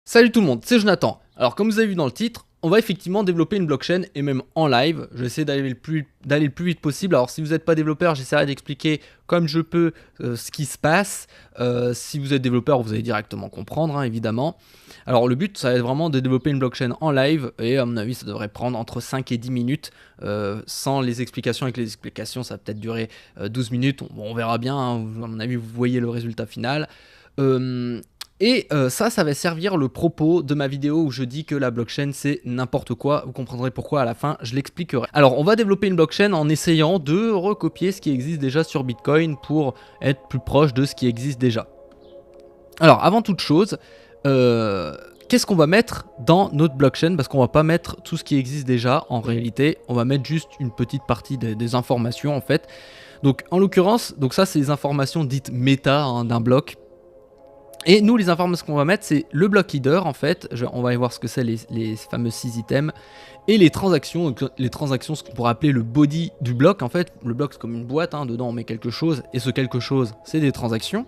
Salut tout le monde, c'est Jonathan. Alors comme vous avez vu dans le titre, on va effectivement développer une blockchain et même en live. Je vais essayer d'aller le plus vite possible. Alors si vous n'êtes pas développeur, j'essaierai d'expliquer comme je peux ce qui se passe. Si vous êtes développeur, vous allez directement comprendre, hein, évidemment. Alors le but, ça va être vraiment de développer une blockchain en live et à mon avis, ça devrait prendre entre 5 et 10 minutes. Sans les explications, avec les explications, ça va peut-être durer 12 minutes. On verra bien, hein. À mon avis, vous voyez le résultat final. Ça va servir le propos de ma vidéo où je dis que la blockchain c'est n'importe quoi. Vous comprendrez pourquoi à la fin, je l'expliquerai. Alors on va développer une blockchain en essayant de recopier ce qui existe déjà sur Bitcoin pour être plus proche de ce qui existe déjà. Alors avant toute chose, qu'est-ce qu'on va mettre dans notre blockchain? Parce qu'on va pas mettre tout ce qui existe déjà en réalité, on va mettre juste une petite partie des informations en fait. Donc en l'occurrence, ça c'est les informations dites méta, hein, d'un bloc. Et nous, les informations qu'on va mettre, c'est le block header en fait. On va y voir ce que c'est les fameux 6 items. Et les transactions. Donc, les transactions, ce qu'on pourrait appeler le body du bloc. En fait, le bloc c'est comme une boîte, hein, dedans on met quelque chose. Et ce quelque chose, c'est des transactions.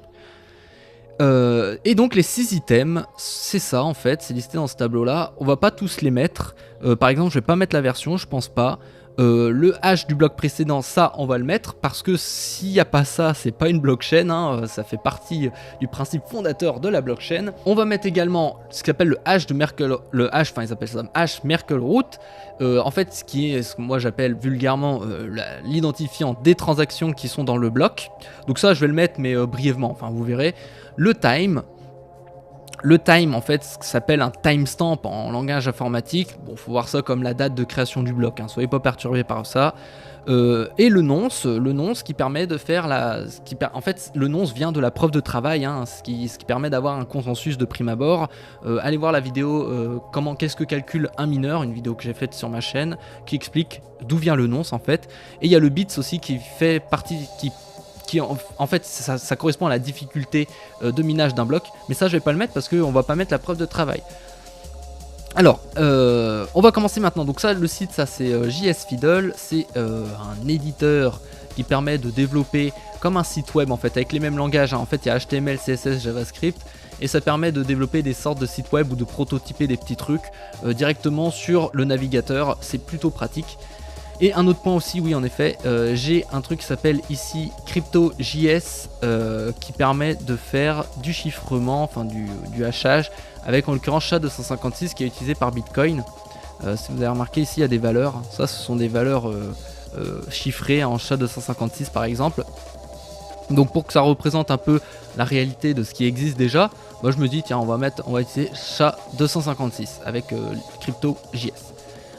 Et donc les 6 items, c'est ça en fait, c'est listé dans ce tableau là. On va pas tous les mettre. Par exemple, je vais pas mettre la version, je pense pas. Le hash du bloc précédent, ça on va le mettre parce que s'il n'y a pas ça, c'est pas une blockchain, hein, ça fait partie du principe fondateur de la blockchain. On va mettre également ce qu'on appelle le hash de Merkle, ils appellent ça hash Merkle root. En fait, ce que moi j'appelle vulgairement l'identifiant des transactions qui sont dans le bloc. Donc ça, je vais le mettre, mais brièvement. Enfin, vous verrez. Le time, en fait, ce qui s'appelle un timestamp en langage informatique. Bon, faut voir ça comme la date de création du bloc, hein, soyez pas perturbés par ça. Et le nonce qui permet de faire en fait, le nonce vient de la preuve de travail, hein, ce qui permet d'avoir un consensus de prime abord. Allez voir la vidéo qu'est-ce que calcule un mineur, une vidéo que j'ai faite sur ma chaîne, qui explique d'où vient le nonce en fait. Et il y a le bits aussi qui fait partie, qui en fait ça correspond à la difficulté de minage d'un bloc, mais ça je vais pas le mettre parce qu'on va pas mettre la preuve de travail. Alors on va commencer maintenant. Donc ça, le site, ça c'est JSFiddle, c'est un éditeur qui permet de développer comme un site web en fait avec les mêmes langages, hein. En fait il y a HTML, CSS, JavaScript et ça permet de développer des sortes de sites web ou de prototyper des petits trucs directement sur le navigateur, c'est plutôt pratique. Et un autre point aussi, oui en effet, j'ai un truc qui s'appelle ici CryptoJS qui permet de faire du chiffrement, enfin du hachage, avec en l'occurrence SHA-256 qui est utilisé par Bitcoin. Si vous avez remarqué ici, il y a des valeurs, ça ce sont des valeurs chiffrées en SHA-256 par exemple. Donc pour que ça représente un peu la réalité de ce qui existe déjà, moi je me dis tiens on va utiliser SHA-256 avec CryptoJS.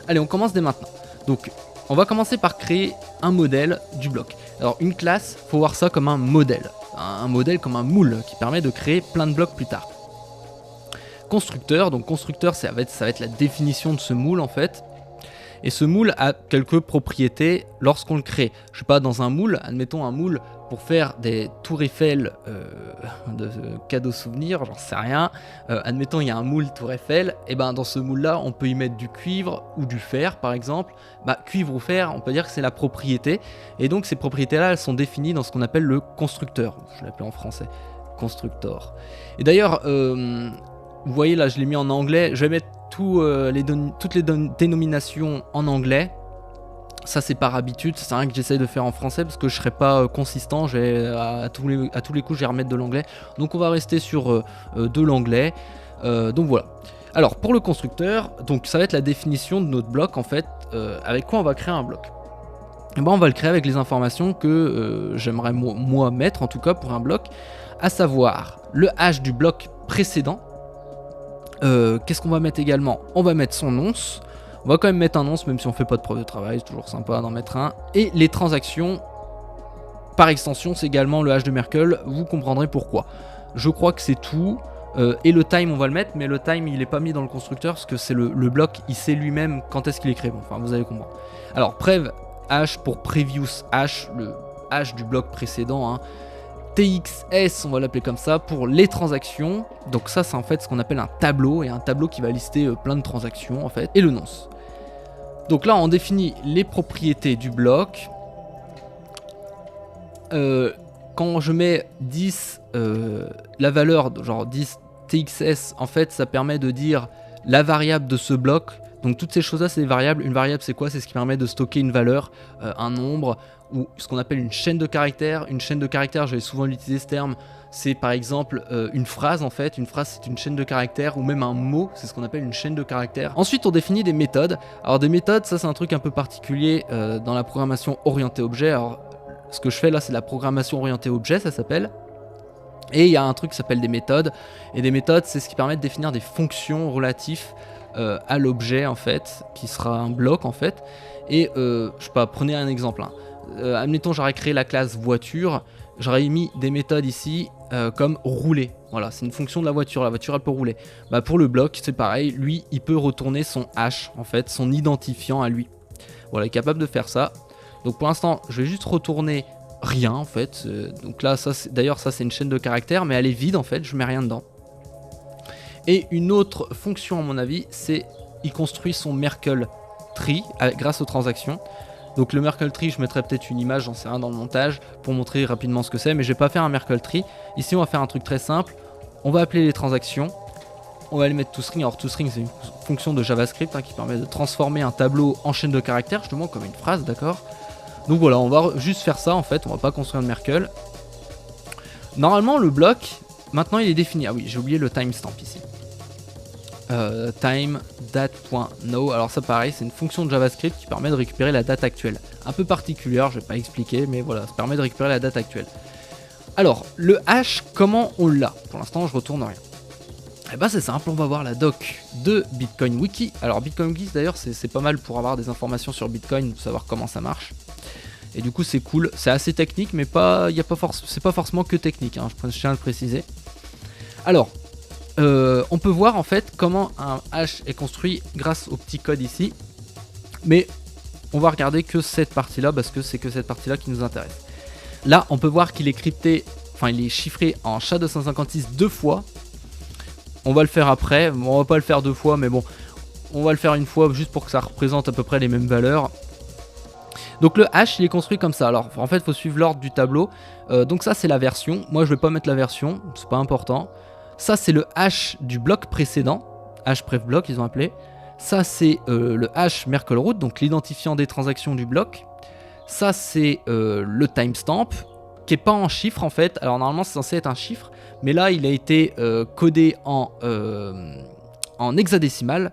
Allez, on commence dès maintenant. Donc on va commencer par créer un modèle du bloc. Alors une classe, faut voir ça comme un modèle. Un modèle comme un moule qui permet de créer plein de blocs plus tard. Constructeur, donc constructeur ça va être la définition de ce moule en fait. Et ce moule a quelques propriétés lorsqu'on le crée. Je sais pas, dans un moule, admettons un moule pour faire des tours Eiffel de cadeaux souvenirs, j'en sais rien. Admettons il y a un moule tour Eiffel, et ben dans ce moule là on peut y mettre du cuivre ou du fer par exemple. Cuivre ou fer, on peut dire que c'est la propriété. Et donc ces propriétés là elles sont définies dans ce qu'on appelle le constructeur. Je l'appelle en français constructor. Et d'ailleurs vous voyez là je l'ai mis en anglais, je vais mettre toutes les dénominations en anglais. Ça c'est par habitude, c'est rien que j'essaye de faire en français parce que je serais pas consistant, à tous les coups je vais remettre de l'anglais. Donc on va rester sur de l'anglais. Donc voilà. Alors pour le constructeur, donc ça va être la définition de notre bloc en fait, avec quoi on va créer un bloc. Et on va le créer avec les informations que j'aimerais moi mettre en tout cas pour un bloc, à savoir le hash du bloc précédent. Qu'est-ce qu'on va mettre également? On va mettre son nonce. On va quand même mettre un nonce même si on fait pas de preuve de travail, c'est toujours sympa d'en mettre un. Et les transactions, par extension, c'est également le hash de Merkle, vous comprendrez pourquoi. Je crois que c'est tout. Et le time on va le mettre, mais le time il est pas mis dans le constructeur parce que c'est le bloc, il sait lui-même quand est-ce qu'il est créé. Bon, enfin vous allez comprendre. Alors prev hash pour previous hash, le hash du bloc précédent, hein. TXS, on va l'appeler comme ça, pour les transactions. Donc ça c'est en fait ce qu'on appelle un tableau, et un tableau qui va lister plein de transactions en fait, et le nonce. Donc là on définit les propriétés du bloc. Quand je mets 10, la valeur genre 10 TXS, en fait, ça permet de dire la variable de ce bloc. Donc toutes ces choses-là, c'est des variables. Une variable, c'est quoi? C'est ce qui permet de stocker une valeur, un nombre, ou ce qu'on appelle une chaîne de caractères. Une chaîne de caractères, j'avais souvent utilisé ce terme, c'est par exemple une phrase en fait. Une phrase, c'est une chaîne de caractères, ou même un mot, c'est ce qu'on appelle une chaîne de caractères. Ensuite, on définit des méthodes. Alors des méthodes, ça c'est un truc un peu particulier dans la programmation orientée objet. Alors ce que je fais là, c'est la programmation orientée objet, ça s'appelle. Et il y a un truc qui s'appelle des méthodes. Et des méthodes, c'est ce qui permet de définir des fonctions relatives à l'objet en fait, qui sera un bloc en fait. Et je sais pas, prenez un exemple. Admettons, j'aurais créé la classe voiture, j'aurais mis des méthodes ici comme rouler. Voilà, c'est une fonction de la voiture elle peut rouler. Bah, pour le bloc, c'est pareil, lui, il peut retourner son hash en fait, son identifiant à lui. Voilà, il est capable de faire ça. Donc pour l'instant, je vais juste retourner rien en fait. Donc là, d'ailleurs, ça c'est une chaîne de caractères, mais elle est vide en fait, je mets rien dedans. Et une autre fonction à mon avis, c'est il construit son Merkle tree grâce aux transactions. Donc le Merkle tree, je mettrai peut-être une image, j'en sais rien dans le montage, pour montrer rapidement ce que c'est, mais je vais pas faire un Merkle tree. Ici on va faire un truc très simple, on va appeler les transactions, on va les mettre toString. Alors toString c'est une fonction de JavaScript qui permet de transformer un tableau en chaîne de caractères, justement comme une phrase, d'accord. Donc voilà, on va juste faire ça en fait, on va pas construire de Merkle. Normalement le bloc, maintenant il est défini. Ah oui, j'ai oublié le timestamp ici. Time date.now. Alors ça pareil, c'est une fonction de JavaScript qui permet de récupérer la date actuelle. Un peu particulière, je vais pas expliquer, mais voilà, ça permet de récupérer la date actuelle. Alors, le hash, comment on l'a? Pour l'instant, je retourne rien. Et bah c'est simple, on va voir la doc de Bitcoin Wiki. Alors Bitcoin Wiki d'ailleurs, c'est pas mal pour avoir des informations sur Bitcoin, pour savoir comment ça marche. Et du coup c'est cool, c'est assez technique, mais c'est pas forcément que technique, je tiens à le préciser. Alors, on peut voir en fait comment un hash est construit grâce au petit code ici, mais on va regarder que cette partie là parce que c'est que cette partie là qui nous intéresse. Là on peut voir qu'il est crypté, enfin il est chiffré en SHA-256 deux fois. On va le faire après, bon, on va pas le faire deux fois, mais bon, on va le faire une fois juste pour que ça représente à peu près les mêmes valeurs. Donc le hash il est construit comme ça. Alors en fait il faut suivre l'ordre du tableau. Donc ça c'est la version, moi je vais pas mettre la version, c'est pas important. Ça c'est le hash du bloc précédent, hash pref block ils ont appelé. Ça c'est le hash Merkle root, donc l'identifiant des transactions du bloc. Ça c'est le timestamp, qui est pas en chiffre en fait. Alors normalement c'est censé être un chiffre, mais là il a été codé en hexadécimal.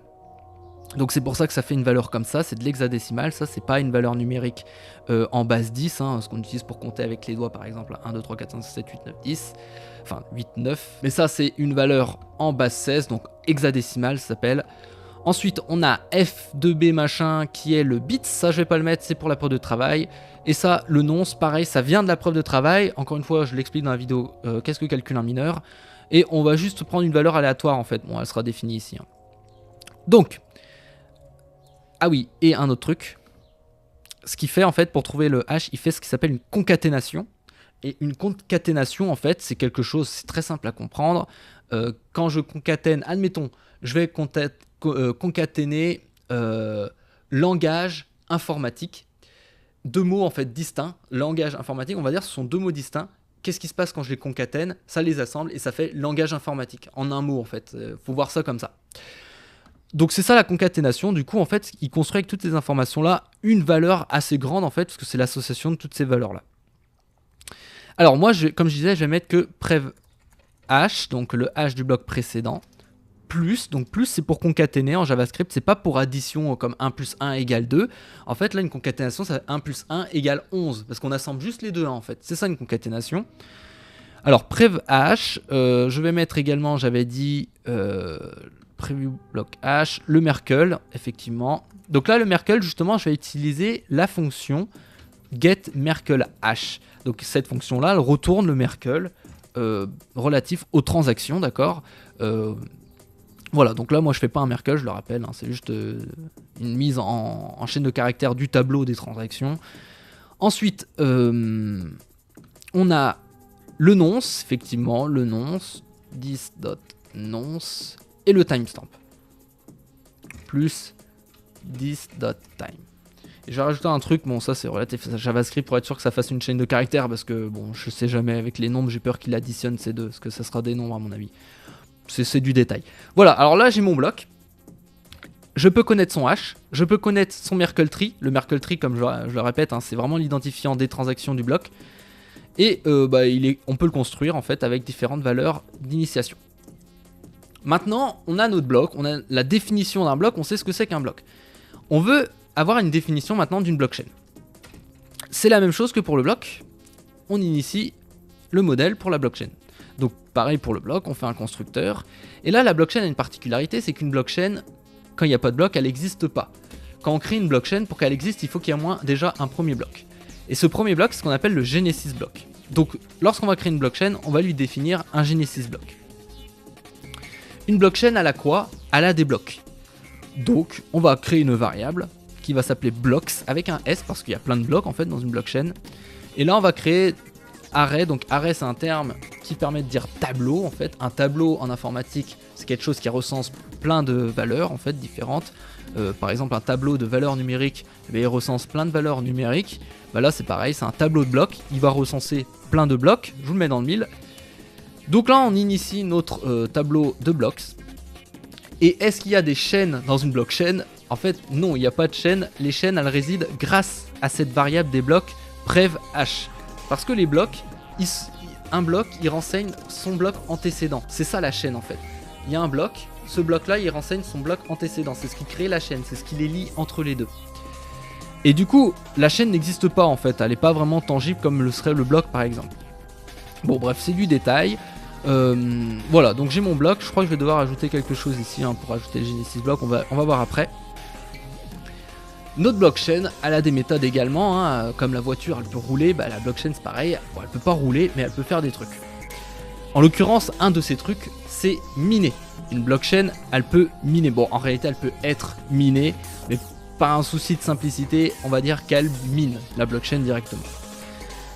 Donc c'est pour ça que ça fait une valeur comme ça, c'est de l'hexadécimal, ça c'est pas une valeur numérique en base 10, ce qu'on utilise pour compter avec les doigts par exemple, 1, 2, 3, 4, 5, 6, 7, 8, 9, 10, enfin 8, 9, mais ça c'est une valeur en base 16, donc hexadécimal ça s'appelle. Ensuite on a F2B machin qui est le bit, ça je vais pas le mettre, c'est pour la preuve de travail, et ça le nonce, pareil, ça vient de la preuve de travail, encore une fois je l'explique dans la vidéo, qu'est-ce que calcule un mineur, et on va juste prendre une valeur aléatoire en fait, bon elle sera définie ici. Donc, ah oui, et un autre truc, ce qu'il fait en fait pour trouver le hash, il fait ce qui s'appelle une concaténation. Et une concaténation en fait, c'est quelque chose, c'est très simple à comprendre. Quand je concatène, admettons, je vais concaténer langage informatique. Deux mots en fait distincts, langage informatique, on va dire ce sont deux mots distincts. Qu'est-ce qui se passe quand je les concatène? Ça les assemble et ça fait langage informatique, en un mot en fait. Faut voir ça comme ça. Donc c'est ça la concaténation, du coup en fait il construit avec toutes ces informations là une valeur assez grande en fait, parce que c'est l'association de toutes ces valeurs là. Alors moi comme je disais je vais mettre que prev hash, donc le hash du bloc précédent, plus, donc plus c'est pour concaténer en JavaScript, c'est pas pour addition comme 1 plus 1 égale 2, en fait là une concaténation c'est 1 plus 1 égale 11, parce qu'on assemble juste les deux en fait, c'est ça une concaténation. Alors prev hash, je vais mettre également, j'avais dit preview block hash, le Merkle, effectivement. Donc là, le Merkle, justement, je vais utiliser la fonction get Merkle hash. Donc cette fonction-là, elle retourne le Merkle relatif aux transactions, d'accord. Voilà, donc là, moi, je fais pas un Merkle, je le rappelle, c'est juste une mise en chaîne de caractères du tableau des transactions. Ensuite, on a le nonce, effectivement, le nonce, this.nonce, et le timestamp plus this.time. Et je vais rajouter un truc, bon ça c'est relatif à JavaScript pour être sûr que ça fasse une chaîne de caractères, parce que bon je sais jamais avec les nombres, j'ai peur qu'il additionne ces deux, parce que ça sera des nombres à mon avis. c'est du détail. Voilà, alors là j'ai mon bloc. Je peux connaître son hash, je peux connaître son Merkle tree. Le Merkle tree, comme je le répète, hein, c'est vraiment l'identifiant des transactions du bloc. Et on peut le construire en fait avec différentes valeurs d'initiation. Maintenant, on a notre bloc, on a la définition d'un bloc, on sait ce que c'est qu'un bloc. On veut avoir une définition maintenant d'une blockchain. C'est la même chose que pour le bloc, on initie le modèle pour la blockchain. Donc pareil pour le bloc, on fait un constructeur. Et là, la blockchain a une particularité, c'est qu'une blockchain, quand il n'y a pas de bloc, elle n'existe pas. Quand on crée une blockchain, pour qu'elle existe, il faut qu'il y ait au moins déjà un premier bloc. Et ce premier bloc, c'est ce qu'on appelle le Genesis block. Donc lorsqu'on va créer une blockchain, on va lui définir un Genesis block. Une blockchain, elle a quoi? Elle a des blocs. Donc on va créer une variable qui va s'appeler blocks avec un S parce qu'il y a plein de blocs en fait dans une blockchain. Et là on va créer array. Donc array c'est un terme qui permet de dire tableau en fait. Un tableau en informatique c'est quelque chose qui recense plein de valeurs en fait différentes. Par exemple un tableau de valeurs numériques, il recense plein de valeurs numériques. Là c'est pareil, c'est un tableau de blocs, il va recenser plein de blocs, je vous le mets dans le mille. Donc là on initie notre tableau de blocs. Et est-ce qu'il y a des chaînes dans une blockchain? En fait non, il n'y a pas de chaîne, les chaînes elles résident grâce à cette variable des blocs prev h. Parce que les blocs, un bloc il renseigne son bloc antécédent, c'est ça la chaîne en fait. Il y a un bloc, ce bloc là il renseigne son bloc antécédent, c'est ce qui crée la chaîne, c'est ce qui les lie entre les deux. Et du coup la chaîne n'existe pas en fait, elle n'est pas vraiment tangible comme le serait le bloc par exemple. Bon bref c'est du détail. Voilà donc j'ai mon bloc, je crois que je vais devoir ajouter quelque chose ici hein, pour ajouter le Genesis block, on va voir après. Notre blockchain, elle a des méthodes également, hein, comme la voiture elle peut rouler, la blockchain c'est pareil, bon, elle peut pas rouler mais elle peut faire des trucs. En l'occurrence un de ces trucs c'est miner. Une blockchain elle peut miner, bon en réalité elle peut être minée, mais par un souci de simplicité on va dire qu'elle mine la blockchain directement.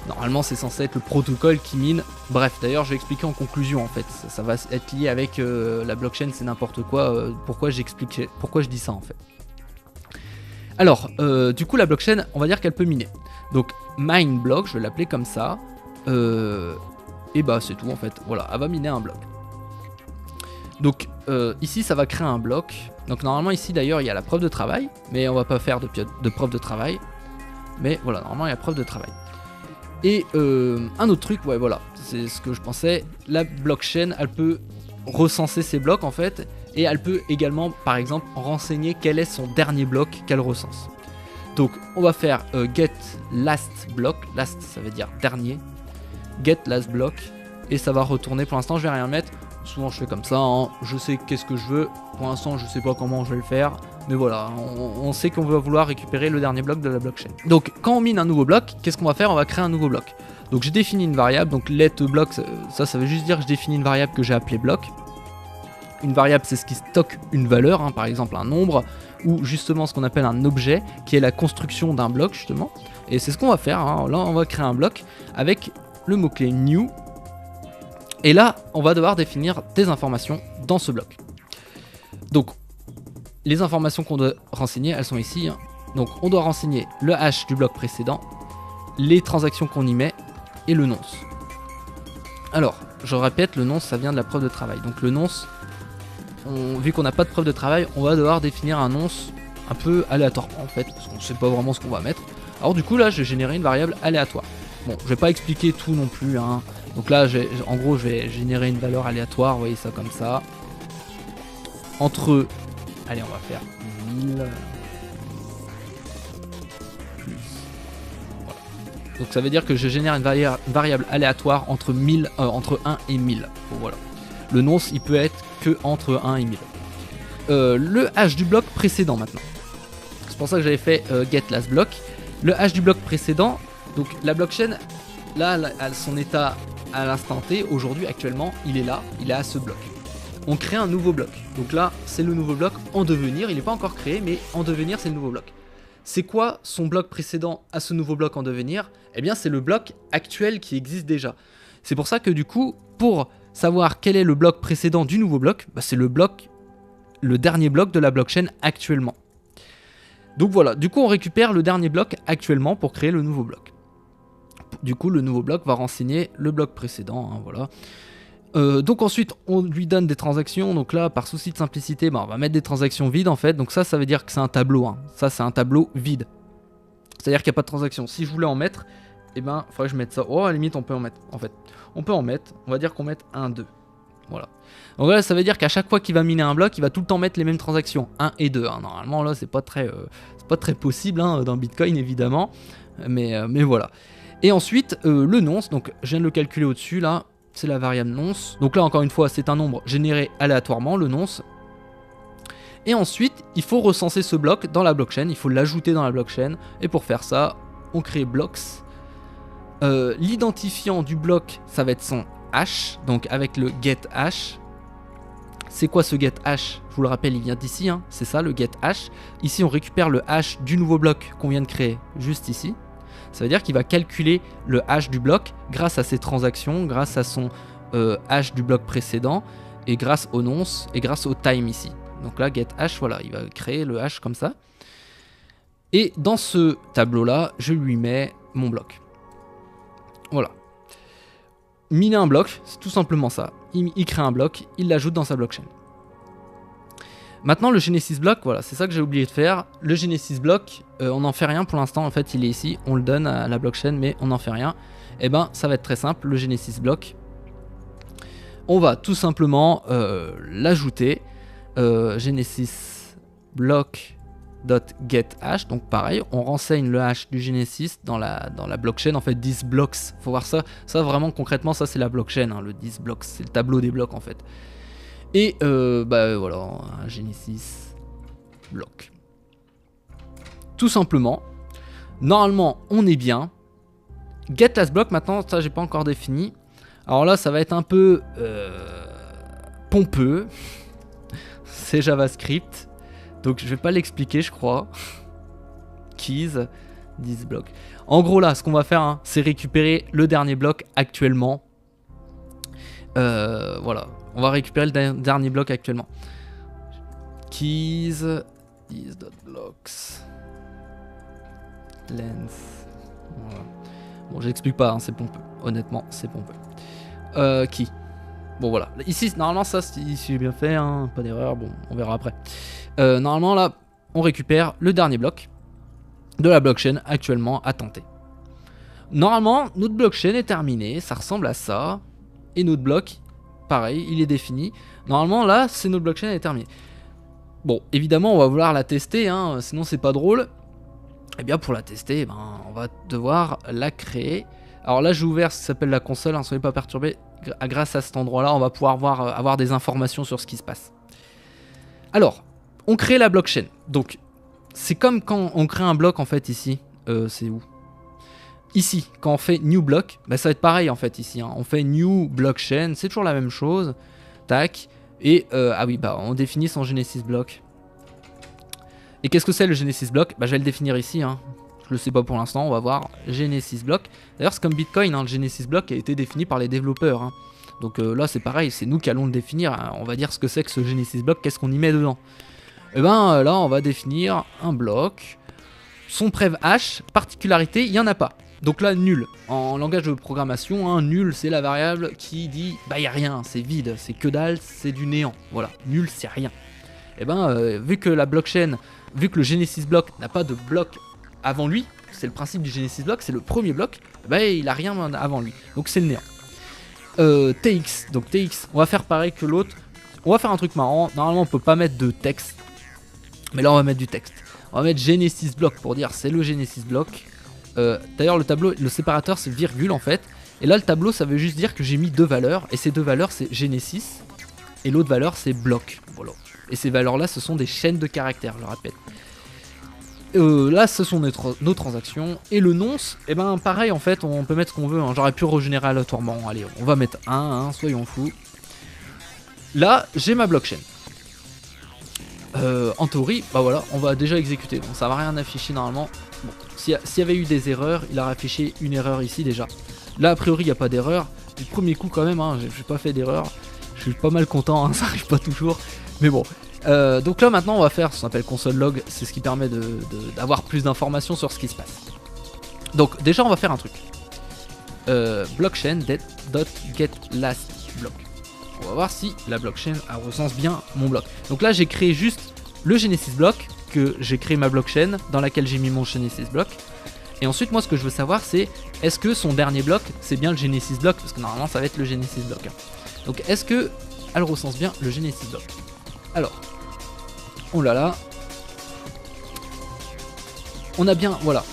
Normalement c'est censé être le protocole qui mine, bref d'ailleurs je vais expliquer en conclusion en fait, ça va être lié avec la blockchain c'est n'importe quoi, pourquoi je dis ça en fait. Alors du coup la blockchain on va dire qu'elle peut miner, donc mine block je vais l'appeler comme ça, et c'est tout en fait, voilà elle va miner un bloc. Donc ici ça va créer un bloc, donc normalement ici d'ailleurs il y a la preuve de travail, mais on va pas faire de preuve de travail, mais voilà normalement il y a preuve de travail. Et un autre truc, ouais voilà, c'est ce que je pensais, la blockchain elle peut recenser ses blocs en fait, et elle peut également par exemple renseigner quel est son dernier bloc qu'elle recense. Donc on va faire get last block, last ça veut dire dernier, get last block, et ça va retourner, pour l'instant je vais rien mettre, souvent je fais comme ça, hein. Je sais qu'est-ce que je veux, pour l'instant je sais pas comment je vais le faire, mais voilà, on sait qu'on va vouloir récupérer le dernier bloc de la blockchain. Donc quand on mine un nouveau bloc, qu'est-ce qu'on va faire? On va créer un nouveau bloc. Donc j'ai défini une variable, donc let block, ça veut juste dire que je définis une variable que j'ai appelée bloc. Une variable c'est ce qui stocke une valeur, hein, par exemple un nombre, ou justement ce qu'on appelle un objet, qui est la construction d'un bloc justement. Et c'est ce qu'on va faire, hein. Là on va créer un bloc avec le mot-clé new. Et là, on va devoir définir des informations dans ce bloc. Donc, les informations qu'on doit renseigner, elles sont ici. Hein. Donc, on doit renseigner le hash du bloc précédent, les transactions qu'on y met et le nonce. Alors, je répète, le nonce, ça vient de la preuve de travail. Donc, le nonce, vu qu'on n'a pas de preuve de travail, on va devoir définir un nonce un peu aléatoirement en fait, parce qu'on ne sait pas vraiment ce qu'on va mettre. Alors, du coup, là, je vais générer une variable aléatoire. Bon, je vais pas expliquer tout non plus, hein. Donc là, en gros, je vais générer une valeur aléatoire, vous voyez ça comme ça. Entre, allez, on va faire 1000 plus. Voilà. Donc ça veut dire que je génère une variable aléatoire entre 1 et 1000. Bon, voilà. Le nonce, il peut être que entre 1 et 1000. Le hash du bloc précédent maintenant. C'est pour ça que j'avais fait get last block. Le hash du bloc précédent, donc la blockchain, là, son état à l'instant T, aujourd'hui, actuellement, il est là, il est à ce bloc. On crée un nouveau bloc. Donc là, c'est le nouveau bloc en devenir. Il n'est pas encore créé, mais en devenir, c'est le nouveau bloc. C'est quoi son bloc précédent à ce nouveau bloc en devenir? Eh bien, c'est le bloc actuel qui existe déjà. C'est pour ça que du coup, pour savoir quel est le bloc précédent du nouveau bloc, c'est le dernier bloc de la blockchain actuellement. Donc voilà, du coup, on récupère le dernier bloc actuellement pour créer le nouveau bloc. Du coup, le nouveau bloc va renseigner le bloc précédent, hein, voilà. Donc ensuite on lui donne des transactions, donc là par souci de simplicité on va mettre des transactions vides en fait, donc ça veut dire que c'est un tableau, hein. Ça c'est un tableau vide, c'est à dire qu'il n'y a pas de transaction. Si je voulais en mettre, il faudrait que je mette ça, à la limite on peut en mettre en fait, on peut en mettre, on va dire qu'on mette 1, 2, voilà. Donc là ça veut dire qu'à chaque fois qu'il va miner un bloc, il va tout le temps mettre les mêmes transactions, 1 et 2, hein. Normalement là c'est pas très possible hein, dans Bitcoin évidemment, mais voilà. Et ensuite le nonce, donc je viens de le calculer au dessus là, c'est la variable nonce. Donc là encore une fois c'est un nombre généré aléatoirement, le nonce. Et ensuite il faut recenser ce bloc dans la blockchain, il faut l'ajouter dans la blockchain. Et pour faire ça on crée blocks. L'identifiant du bloc ça va être son hash, donc avec le get hash. C'est quoi ce get hash? Je vous le rappelle, il vient d'ici, hein. C'est ça le get hash. Ici on récupère le hash du nouveau bloc qu'on vient de créer juste ici. Ça veut dire qu'il va calculer le hash du bloc grâce à ses transactions, grâce à son hash du bloc précédent, et grâce au nonce, et grâce au time ici. Donc là, get hash, voilà, il va créer le hash comme ça. Et dans ce tableau-là, je lui mets mon bloc. Voilà. Miner un bloc, c'est tout simplement ça. Il crée un bloc, il l'ajoute dans sa blockchain. Maintenant le Genesis block, voilà, c'est ça que j'ai oublié de faire. Le Genesis block, on n'en fait rien pour l'instant, en fait il est ici, on le donne à la blockchain mais on n'en fait rien. Et ça va être très simple, le Genesis block. On va tout simplement l'ajouter, Genesis block.getHash, donc pareil, on renseigne le hash du Genesis dans la blockchain, en fait 10 blocks, faut voir ça vraiment concrètement, ça c'est la blockchain, hein, le 10 blocks, c'est le tableau des blocs en fait. Et voilà, un Genesis block. Tout simplement. Normalement, on est bien. Get last block, maintenant, ça j'ai pas encore défini. Alors là, ça va être un peu pompeux. C'est JavaScript. Donc je vais pas l'expliquer, je crois. Keys, 10 blocs. En gros là, ce qu'on va faire, hein, c'est récupérer le dernier bloc actuellement. Voilà. On va récupérer le dernier bloc actuellement. Keys, is.blocks, length. Voilà. Bon, j'explique pas, hein, c'est pompeux. Honnêtement, c'est pompeux. Key. Bon, voilà. Ici, normalement, ça, si j'ai bien fait, hein, pas d'erreur. Bon, on verra après. Normalement, là, on récupère le dernier bloc de la blockchain actuellement à tenter. Normalement, notre blockchain est terminée. Ça ressemble à ça. Et notre bloc, pareil, il est défini. Normalement, là, c'est notre blockchain, elle est terminée. Bon, évidemment, on va vouloir la tester, hein, sinon c'est pas drôle. Et bien, pour la tester, on va devoir la créer. Alors là, j'ai ouvert ce qui s'appelle la console, hein, soyez pas perturbés. Grâce à cet endroit-là, on va pouvoir avoir des informations sur ce qui se passe. Alors, on crée la blockchain. Donc, c'est comme quand on crée un bloc, en fait, ici. C'est où ? Ici, quand on fait new block, ça va être pareil en fait ici, hein. On fait new blockchain, c'est toujours la même chose. Tac. Et ah oui, on définit son Genesis block. Et qu'est-ce que c'est le Genesis block ? Je vais le définir ici, hein. Je le sais pas pour l'instant, on va voir Genesis block. D'ailleurs c'est comme Bitcoin, hein, le Genesis block a été défini par les développeurs, hein. Donc là c'est pareil, c'est nous qui allons le définir, hein. On va dire ce que c'est que ce Genesis block, qu'est-ce qu'on y met dedans. Et là on va définir un bloc. Son prev hash, particularité, il n'y en a pas. Donc là, nul. En langage de programmation, hein, nul, c'est la variable qui dit il n'y a rien, c'est vide, c'est que dalle, c'est du néant. Voilà, nul, c'est rien. Et vu que la blockchain, vu que le Genesis block n'a pas de bloc avant lui, c'est le principe du Genesis block, c'est le premier bloc, il n'a rien avant lui. Donc c'est le néant. TX, donc TX, on va faire pareil que l'autre. On va faire un truc marrant. Normalement, on peut pas mettre de texte, mais là, on va mettre du texte. On va mettre Genesis block pour dire c'est le Genesis block. D'ailleurs le tableau, le séparateur c'est virgule en fait. Et là le tableau ça veut juste dire que j'ai mis deux valeurs. Et ces deux valeurs c'est Genesis. Et l'autre valeur c'est bloc. Voilà. Et ces valeurs là ce sont des chaînes de caractères, je le répète. Là ce sont nos transactions. Et le nonce, pareil en fait on peut mettre ce qu'on veut, hein. J'aurais pu régénérer aléatoirement. Allez on va mettre 1, hein, soyons fous. Là j'ai ma blockchain. En théorie, voilà, on va déjà exécuter. Bon, ça va rien afficher normalement. Bon, s'il y avait eu des erreurs, il aurait affiché une erreur ici déjà. Là, a priori, il n'y a pas d'erreur. Du premier coup, quand même, hein, j'ai pas fait d'erreur. Je suis pas mal content, hein, ça arrive pas toujours. Mais bon. Donc là, maintenant, on va faire ce qu'on appelle console log. C'est ce qui permet d'avoir plus d'informations sur ce qui se passe. Donc, déjà, on va faire un truc. Blockchain.getLastBlock. On va voir si la blockchain recense bien mon bloc. Donc là j'ai créé juste le Genesis block, que j'ai créé ma blockchain dans laquelle j'ai mis mon Genesis block. Et ensuite moi ce que je veux savoir c'est est-ce que son dernier bloc c'est bien le Genesis block, parce que normalement ça va être le Genesis block. Donc est-ce que elle recense bien le Genesis block? Alors, oh là là, on a bien, voilà.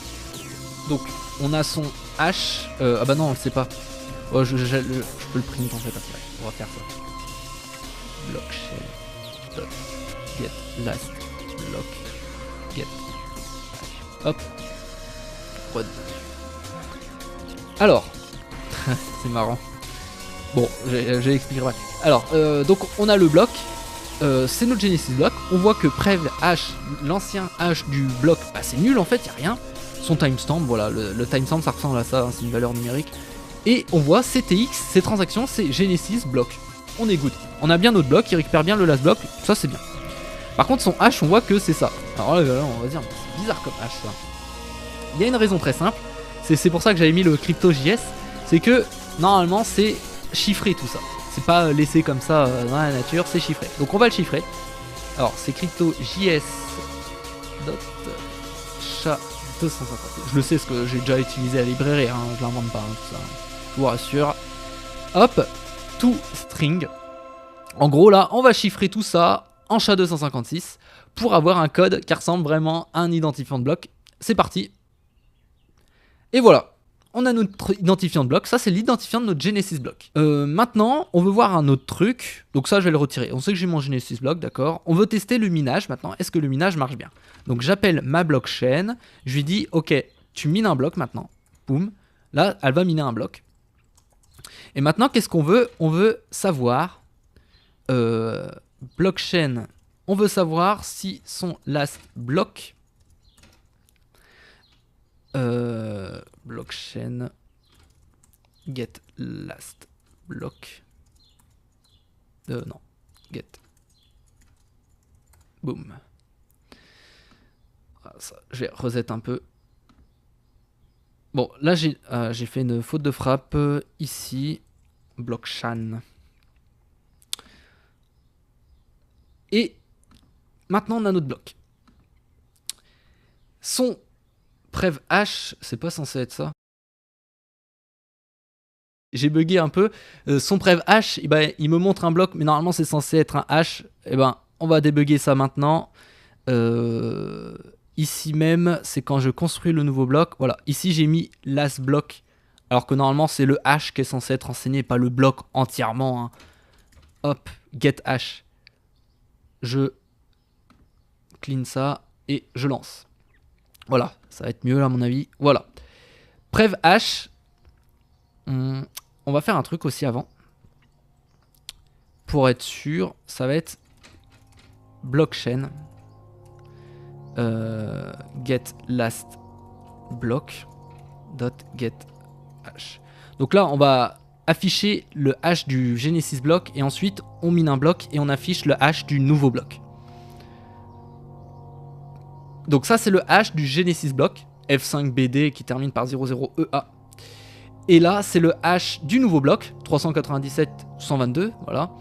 Donc on a son hash, ah bah non on le sait pas. Oh, je peux le print en fait après, on va faire ça. Blockchain get last block get hash. Hop. Prod. Alors, c'est marrant. Bon, j'expliquerai. Alors, donc on a le bloc. C'est notre Genesis block. On voit que Prev hash, l'ancien hash du bloc, bah, c'est nul en fait, il n'y a rien. Son timestamp, voilà, le timestamp ça ressemble à ça, hein, c'est une valeur numérique. Et on voit CTX, ces transactions, c'est Genesis block. On est good. On a bien notre bloc, il récupère bien le last block, ça c'est bien. Par contre son hash, on voit que c'est ça. Alors là, on va dire, c'est bizarre comme hash ça. Il y a une raison très simple, c'est pour ça que j'avais mis le CryptoJS, c'est que normalement c'est chiffré tout ça. C'est pas laissé comme ça dans la nature, c'est chiffré. Donc on va le chiffrer. Alors c'est CryptoJS .sha256. Je le sais parce que j'ai déjà utilisé la librairie, hein, je l'invente pas, hein, tout ça. Je vous rassure. Hop, toString. En gros là, on va chiffrer tout ça en SHA-256 pour avoir un code qui ressemble vraiment à un identifiant de bloc. C'est parti. Et voilà. On a notre identifiant de bloc, ça c'est l'identifiant de notre Genesis block. Maintenant, on veut voir un autre truc, donc ça je vais le retirer. On sait que j'ai mon Genesis block, d'accord. On veut tester le minage maintenant, est-ce que le minage marche bien? Donc j'appelle ma blockchain, je lui dis ok, tu mines un bloc maintenant, boum, là elle va miner un bloc. Et maintenant qu'est-ce qu'on veut? On veut savoir, blockchain, on veut savoir si son last block, blockchain get last block non get boom. Ça, je vais reset un peu. Bon là j'ai fait une faute de frappe ici, blockchain, et maintenant on a notre bloc. Son Prev hash, c'est pas censé être ça. J'ai bugué un peu. Son Prev hash, eh ben, il me montre un bloc, mais normalement c'est censé être un hash. Eh ben, on va débugger ça maintenant. Ici même, c'est quand je construis le nouveau bloc. Voilà, ici j'ai mis last block, alors que normalement c'est le hash qui est censé être enseigné, pas le bloc entièrement. Hein. Hop, get hash. Je clean ça et je lance. Voilà, ça va être mieux là à mon avis. Voilà. Prev hash. On va faire un truc aussi avant. Pour être sûr, ça va être blockchain. Get last block. Get hash. Donc là, on va afficher le hash du Genesis block et ensuite on mine un bloc et on affiche le hash du nouveau bloc. Donc ça c'est le hash du Genesis block, F5BD qui termine par 00EA. Et là c'est le hash du nouveau bloc, 397.122, voilà.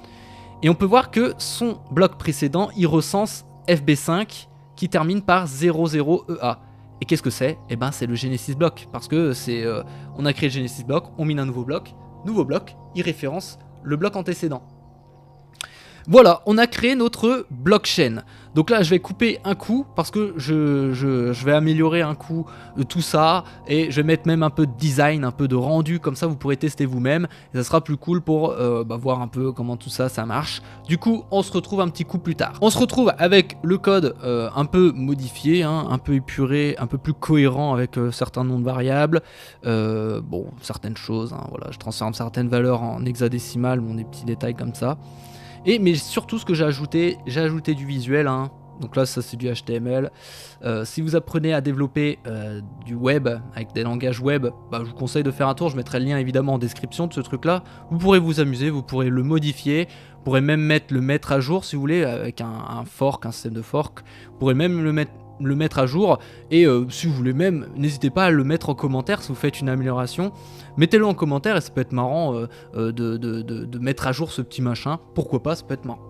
Et on peut voir que son bloc précédent, il recense FB5 qui termine par 00EA. Et qu'est-ce que c'est? Eh ben c'est le Genesis block, parce que c'est, on a créé le Genesis block, on mine un nouveau bloc, il référence le bloc antécédent. Voilà, on a créé notre blockchain. Donc là, je vais couper un coup parce que je vais améliorer un coup tout ça et je vais mettre même un peu de design, un peu de rendu, comme ça vous pourrez tester vous-même et ça sera plus cool pour voir un peu comment tout ça, ça marche. Du coup, on se retrouve un petit coup plus tard. On se retrouve avec le code un peu modifié, hein, un peu épuré, un peu plus cohérent avec certains noms de variables, bon, certaines choses, hein, voilà, je transforme certaines valeurs en hexadécimal, bon, des petits détails comme ça. Mais surtout ce que j'ai ajouté du visuel, hein. Donc là ça c'est du HTML. Si vous apprenez à développer du web avec des langages web, bah, je vous conseille de faire un tour, je mettrai le lien évidemment en description de ce truc là. Vous pourrez vous amuser, vous pourrez le modifier, vous pourrez même le mettre à jour si vous voulez avec un fork, un système de fork. Vous pourrez même le mettre le mettre à jour. Et si vous voulez même, n'hésitez pas à le mettre en commentaire si vous faites une amélioration. Mettez-le en commentaire et ça peut être marrant de mettre à jour ce petit machin. Pourquoi pas, ça peut être marrant.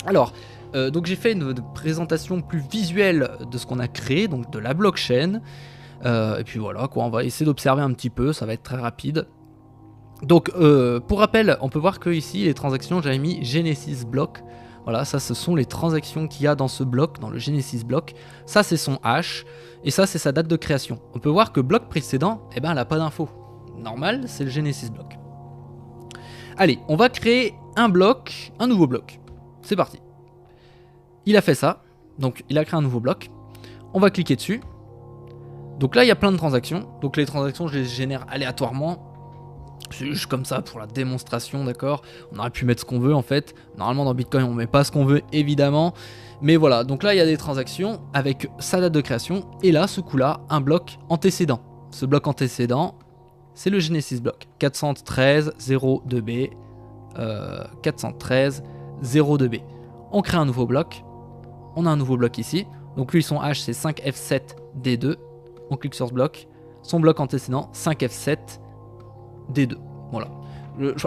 Alors, donc j'ai fait une présentation plus visuelle de ce qu'on a créé, donc de la blockchain. Et puis voilà, quoi, on va essayer d'observer un petit peu, ça va être très rapide. Donc, pour rappel, on peut voir que ici, les transactions, j'avais mis Genesis Block. Voilà, ça, ce sont les transactions qu'il y a dans ce bloc, dans le Genesis Block. Ça, c'est son hash, et ça, c'est sa date de création. On peut voir que bloc précédent, eh ben, elle n'a pas d'infos. Normal, c'est le Genesis Block. Allez, on va créer un bloc, un nouveau bloc. C'est parti. Il a fait ça, donc il a créé un nouveau bloc. On va cliquer dessus. Donc là, il y a plein de transactions. Donc les transactions, je les génère aléatoirement. C'est juste comme ça pour la démonstration, d'accord. On aurait pu mettre ce qu'on veut en fait. Normalement dans Bitcoin on met pas ce qu'on veut évidemment. Mais voilà, donc là il y a des transactions avec sa date de création. Et là, ce coup-là, un bloc antécédent. Ce bloc antécédent, c'est le Genesis Block. 413.02b. 413.02b. On crée un nouveau bloc. On a un nouveau bloc ici. Donc lui son hash c'est 5F7D2. On clique sur ce bloc. Son bloc antécédent 5F7D2. Voilà.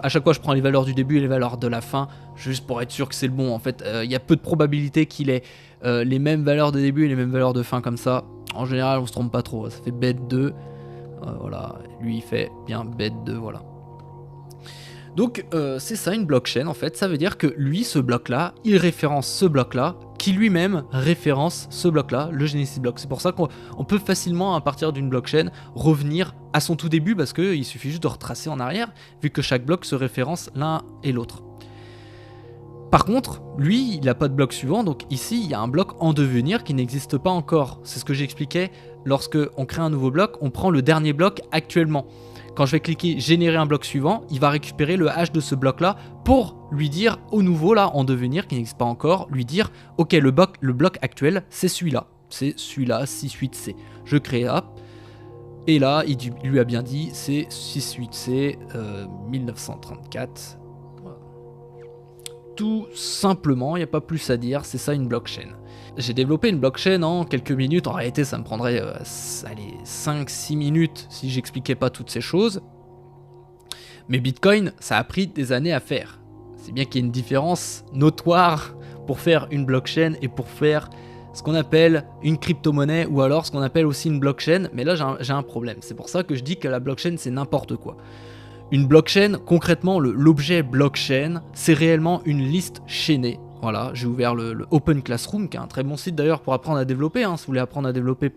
À chaque fois je prends les valeurs du début et les valeurs de la fin. Juste pour être sûr que c'est le bon. En fait il y a peu de probabilité qu'il ait les mêmes valeurs de début et les mêmes valeurs de fin comme ça. En général on se trompe pas trop. Ça fait bet2. Voilà. Lui il fait bien bet2. Voilà. Donc c'est ça une blockchain en fait, ça veut dire que lui, ce bloc là, il référence ce bloc là, qui lui-même référence ce bloc là, le Genesis Block. C'est pour ça qu'on peut facilement à partir d'une blockchain revenir à son tout début parce qu'il suffit juste de retracer en arrière, vu que chaque bloc se référence l'un et l'autre. Par contre, lui, il n'a pas de bloc suivant, donc ici il y a un bloc en devenir qui n'existe pas encore. C'est ce que j'expliquais, lorsque on crée un nouveau bloc, on prend le dernier bloc actuellement. Quand je vais cliquer générer un bloc suivant, il va récupérer le hash de ce bloc là pour lui dire au nouveau là en devenir qui n'existe pas encore, lui dire ok le bloc actuel c'est celui-là, 68C. Je crée hop et là il lui a bien dit c'est 68C 1934. Voilà. Tout simplement, il n'y a pas plus à dire, c'est ça une blockchain. J'ai développé une blockchain en quelques minutes, en réalité ça me prendrait 5-6 minutes si j'expliquais pas toutes ces choses. Mais Bitcoin, ça a pris des années à faire. C'est bien qu'il y ait une différence notoire pour faire une blockchain et pour faire ce qu'on appelle une crypto-monnaie ou alors ce qu'on appelle aussi une blockchain. Mais là j'ai un problème, c'est pour ça que je dis que la blockchain c'est n'importe quoi. Une blockchain, concrètement l'objet blockchain, c'est réellement une liste chaînée. Voilà, j'ai ouvert le Open Classroom, qui est un très bon site d'ailleurs pour apprendre à développer. Hein. Si vous voulez apprendre à développer,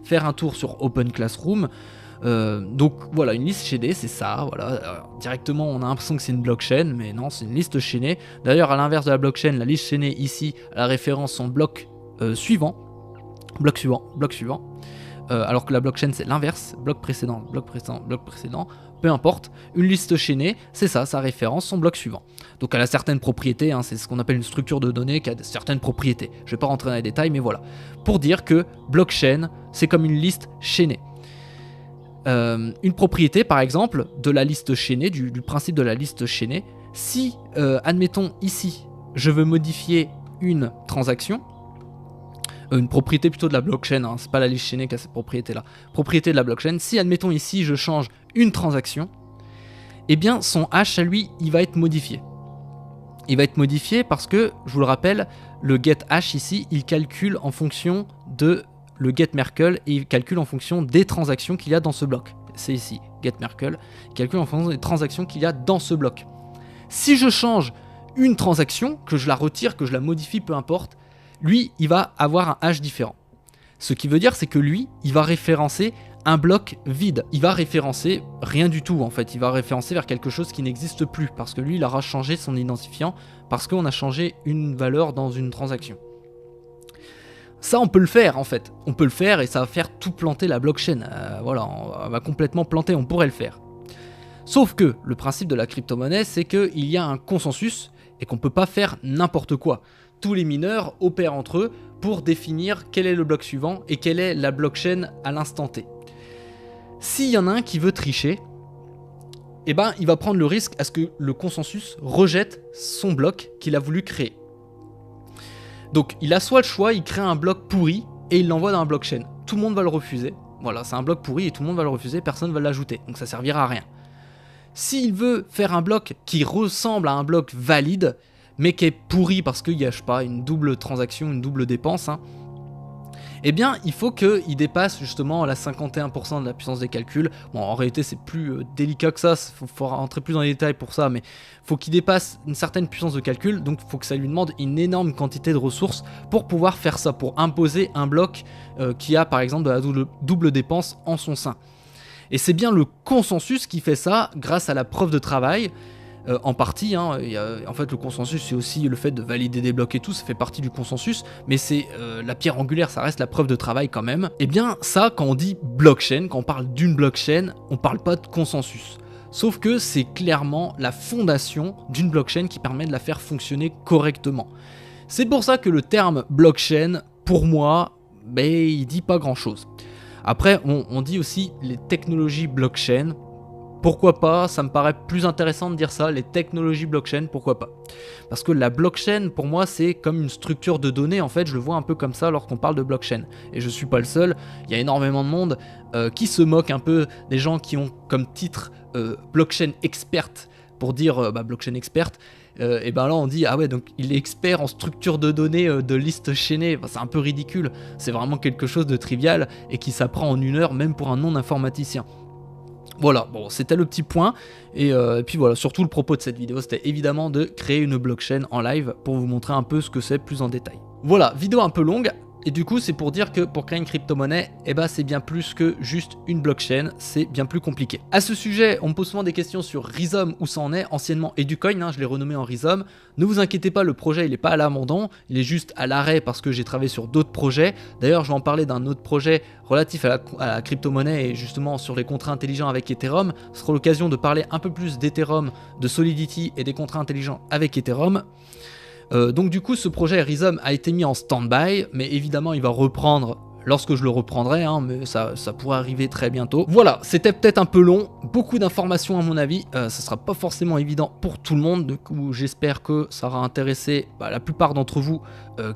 faire un tour sur Open Classroom. Donc voilà, une liste chaînée, c'est ça. Voilà. Directement, on a l'impression que c'est une blockchain, mais non, c'est une liste chaînée. D'ailleurs, à l'inverse de la blockchain, la liste chaînée ici, la référence son bloc suivant. Bloc suivant. Alors que la blockchain, c'est l'inverse. Bloc précédent, bloc précédent, bloc précédent. Peu importe, une liste chaînée, c'est ça, sa référence, son bloc suivant. Donc elle a certaines propriétés, hein, c'est ce qu'on appelle une structure de données qui a certaines propriétés. Je ne vais pas rentrer dans les détails, mais voilà. Pour dire que blockchain, c'est comme une liste chaînée. Une propriété, par exemple, de la liste chaînée, du principe de la liste chaînée, si, admettons ici, je veux modifier une transaction, une propriété plutôt de la blockchain, hein, c'est pas la liste chaînée qui a cette propriété-là. Propriété de la blockchain, si admettons ici je change une transaction, eh bien son hash à lui, il va être modifié. Il va être modifié parce que, je vous le rappelle, le get hash ici, il calcule en fonction de le get Merkle et il calcule en fonction des transactions qu'il y a dans ce bloc. C'est ici, get Merkle, il calcule en fonction des transactions qu'il y a dans ce bloc. Si je change une transaction, que je la retire, que je la modifie, peu importe, lui, il va avoir un hash différent. Ce qui veut dire, c'est que lui, il va référencer un bloc vide. Il va référencer rien du tout, en fait. Il va référencer vers quelque chose qui n'existe plus, parce que lui, il aura changé son identifiant, parce qu'on a changé une valeur dans une transaction. Ça, on peut le faire, en fait. On peut le faire, et ça va faire tout planter la blockchain. Voilà, on va complètement planter, on pourrait le faire. Sauf que, le principe de la crypto-monnaie, c'est qu'il y a un consensus, et qu'on ne peut pas faire n'importe quoi. Tous les mineurs opèrent entre eux pour définir quel est le bloc suivant et quelle est la blockchain à l'instant T. S'il y en a un qui veut tricher, eh ben, il va prendre le risque à ce que le consensus rejette son bloc qu'il a voulu créer. Donc il a soit le choix, il crée un bloc pourri et il l'envoie dans un blockchain. Tout le monde va le refuser. Voilà, c'est un bloc pourri et tout le monde va le refuser, personne ne va l'ajouter. Donc ça servira à rien. S'il veut faire un bloc qui ressemble à un bloc valide, mais qui est pourri parce qu'il y a, je sais pas, une double transaction, une double dépense, hein, eh bien, il faut qu'il dépasse justement la 51% de la puissance des calculs. Bon, en réalité, c'est plus délicat que ça, il faut rentrer plus dans les détails pour ça, mais il faut qu'il dépasse une certaine puissance de calcul, donc il faut que ça lui demande une énorme quantité de ressources pour pouvoir faire ça, pour imposer un bloc qui a par exemple de la double dépense en son sein. Et c'est bien le consensus qui fait ça grâce à la preuve de travail. En partie, hein, en fait le consensus c'est aussi le fait de valider des blocs et tout, ça fait partie du consensus, mais c'est la pierre angulaire, ça reste la preuve de travail quand même. Et bien ça, quand on dit blockchain, quand on parle d'une blockchain, on parle pas de consensus. Sauf que c'est clairement la fondation d'une blockchain qui permet de la faire fonctionner correctement. C'est pour ça que le terme blockchain, pour moi, il dit pas grand chose. Après, on dit aussi les technologies blockchain. Pourquoi pas, ça me paraît plus intéressant de dire ça, les technologies blockchain, pourquoi pas. Parce que la blockchain, pour moi, c'est comme une structure de données, en fait, je le vois un peu comme ça lorsqu'on parle de blockchain. Et je suis pas le seul, il y a énormément de monde qui se moque un peu des gens qui ont comme titre blockchain experte, pour dire blockchain experte. Et ben là on dit ah ouais, donc il est expert en structure de données de listes chaînées. C'est un peu ridicule, c'est vraiment quelque chose de trivial et qui s'apprend en 1 heure même pour un non-informaticien. Voilà, bon, c'était le petit point, et puis voilà, surtout le propos de cette vidéo, c'était évidemment de créer une blockchain en live pour vous montrer un peu ce que c'est plus en détail. Voilà, vidéo un peu longue, et du coup c'est pour dire que pour créer une crypto-monnaie, c'est bien plus que juste une blockchain, c'est bien plus compliqué. À ce sujet, on me pose souvent des questions sur Rhizome, où ça en est, anciennement Educoin, hein, je l'ai renommé en Rhizome. Ne vous inquiétez pas, le projet il n'est pas à l'abandon, il est juste à l'arrêt parce que j'ai travaillé sur d'autres projets. D'ailleurs, je vais en parler d'un autre projet relatif à la crypto-monnaie et justement sur les contrats intelligents avec Ethereum. Ce sera l'occasion de parler un peu plus d'Ethereum, de Solidity et des contrats intelligents avec Ethereum. Donc du coup ce projet Rhizome a été mis en stand-by, mais évidemment il va reprendre lorsque je le reprendrai, hein, mais ça pourrait arriver très bientôt. Voilà, c'était peut-être un peu long, beaucoup d'informations à mon avis, ça sera pas forcément évident pour tout le monde, du coup j'espère que ça aura intéressé la plupart d'entre vous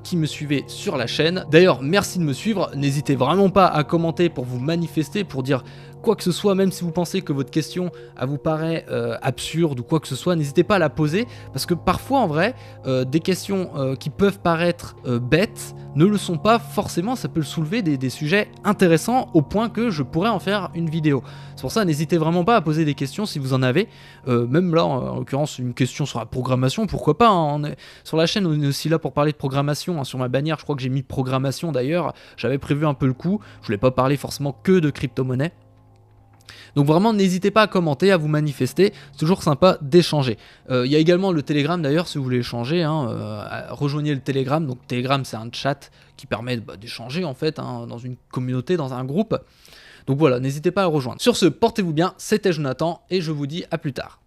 qui me suivez sur la chaîne. D'ailleurs merci de me suivre, n'hésitez vraiment pas à commenter pour vous manifester, pour dire quoi que ce soit, même si vous pensez que votre question vous paraît absurde ou quoi que ce soit, n'hésitez pas à la poser, parce que parfois en vrai, des questions qui peuvent paraître bêtes ne le sont pas forcément, ça peut soulever des sujets intéressants au point que je pourrais en faire une vidéo. C'est pour ça, n'hésitez vraiment pas à poser des questions si vous en avez, même là en l'occurrence une question sur la programmation, pourquoi pas, hein, sur la chaîne on est aussi là pour parler de programmation, hein, sur ma bannière je crois que j'ai mis programmation d'ailleurs, j'avais prévu un peu le coup, je voulais pas parler forcément que de crypto-monnaie. Donc vraiment n'hésitez pas à commenter, à vous manifester, c'est toujours sympa d'échanger. Il y a également le Telegram d'ailleurs si vous voulez échanger, hein, rejoignez le Telegram, donc Telegram c'est un chat qui permet d'échanger en fait, hein, dans une communauté, dans un groupe. Donc voilà, n'hésitez pas à le rejoindre. Sur ce, portez-vous bien, c'était Jonathan et je vous dis à plus tard.